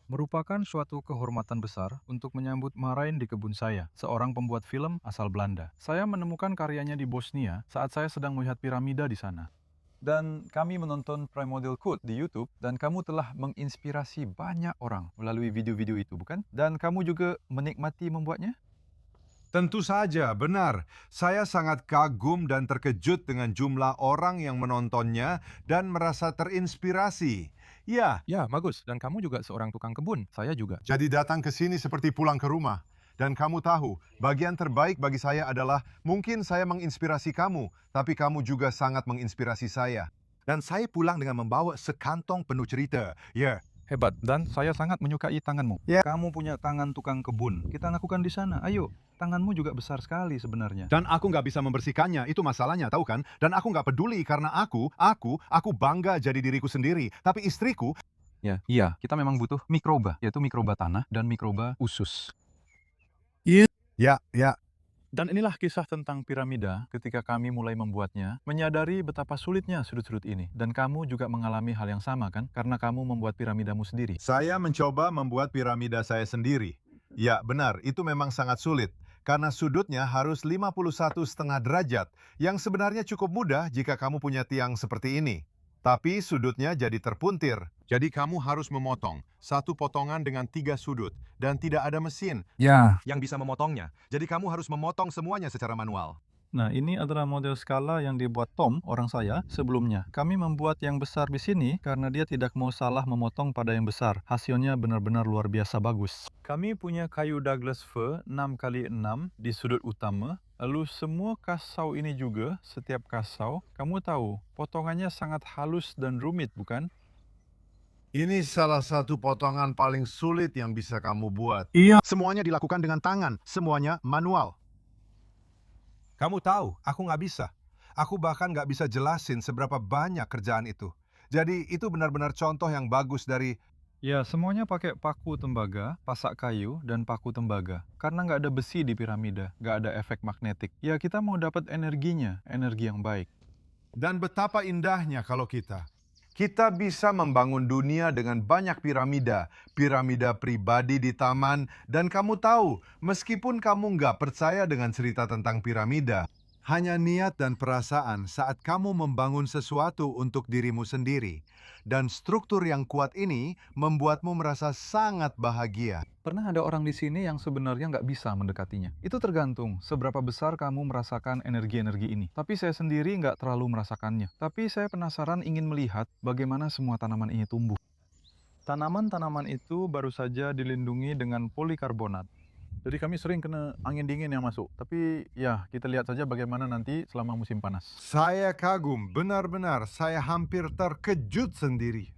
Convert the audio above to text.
Merupakan suatu kehormatan besar untuk menyambut Marain di kebun saya, seorang pembuat film asal Belanda. Saya menemukan karyanya di Bosnia saat saya sedang melihat piramida di sana. Dan kami menonton Primordial Code di YouTube, dan kamu telah menginspirasi banyak orang melalui video-video itu, bukan? Dan kamu juga menikmati membuatnya? Tentu saja, benar. Saya sangat kagum dan terkejut dengan jumlah orang yang menontonnya dan merasa terinspirasi. Ya, Ya, bagus. Dan kamu juga seorang tukang kebun. Saya juga. jadi datang ke sini seperti pulang ke rumah. Dan kamu tahu, bagian terbaik bagi saya adalah mungkin saya menginspirasi kamu, tapi kamu juga sangat menginspirasi saya. Dan saya pulang dengan membawa sekantong penuh cerita. Ya, Hebat, dan saya sangat menyukai tanganmu. Ya. Kamu punya tangan tukang kebun. Kita lakukan di sana. Ayo, tanganmu juga besar sekali sebenarnya. dan aku nggak bisa membersihkannya, itu masalahnya, tahu kan? Dan aku nggak peduli karena aku bangga jadi diriku sendiri. Tapi istriku, Ya, iya, kita memang butuh mikroba, yaitu mikroba tanah dan mikroba usus. ya, Dan inilah kisah tentang piramida ketika kami mulai membuatnya, menyadari betapa sulitnya sudut-sudut ini. Dan kamu juga mengalami hal yang sama kan? Karena kamu membuat piramidamu sendiri. saya mencoba membuat piramida saya sendiri. Ya, benar, itu memang sangat sulit. Karena sudutnya harus 51,5 derajat, yang sebenarnya cukup mudah jika kamu punya tiang seperti ini. Tapi sudutnya jadi terpuntir. Jadi kamu harus memotong satu potongan dengan 3 sudut, dan tidak ada mesin Ya. yang bisa memotongnya. Jadi kamu harus memotong semuanya secara manual. Nah, ini adalah model skala yang dibuat Tom, orang saya, sebelumnya. Kami membuat yang besar di sini karena dia tidak mau salah memotong pada yang besar. Hasilnya benar-benar luar biasa bagus. Kami punya kayu Douglas fir 6x6 di sudut utama. Lalu semua kasau ini juga, setiap kasau, kamu tahu, potongannya sangat halus dan rumit, bukan? Ini salah satu potongan paling sulit yang bisa kamu buat. Iya. Semuanya dilakukan dengan tangan, semuanya manual. Kamu tahu, aku nggak bisa. Aku bahkan nggak bisa jelasin seberapa banyak kerjaan itu. Jadi itu benar-benar contoh yang bagus dari Ya, semuanya pakai paku tembaga, pasak kayu, dan paku tembaga. Karena nggak ada besi di piramida, nggak ada efek magnetik. Ya, kita mau dapat energinya, energi yang baik. dan betapa indahnya kalau kita bisa membangun dunia dengan banyak piramida, piramida pribadi di taman, dan kamu tahu, meskipun kamu nggak percaya dengan cerita tentang piramida, hanya niat dan perasaan saat kamu membangun sesuatu untuk dirimu sendiri. Dan struktur yang kuat ini membuatmu merasa sangat bahagia. Pernah ada orang di sini yang sebenarnya nggak bisa mendekatinya. Itu tergantung seberapa besar kamu merasakan energi-energi ini. Tapi saya sendiri nggak terlalu merasakannya. Tapi saya penasaran ingin melihat bagaimana semua tanaman ini tumbuh. Tanaman-tanaman itu baru saja dilindungi dengan polikarbonat. Jadi kami sering kena angin dingin yang masuk. Tapi ya, kita lihat saja bagaimana nanti selama musim panas. Saya kagum, benar-benar saya hampir terkejut sendiri.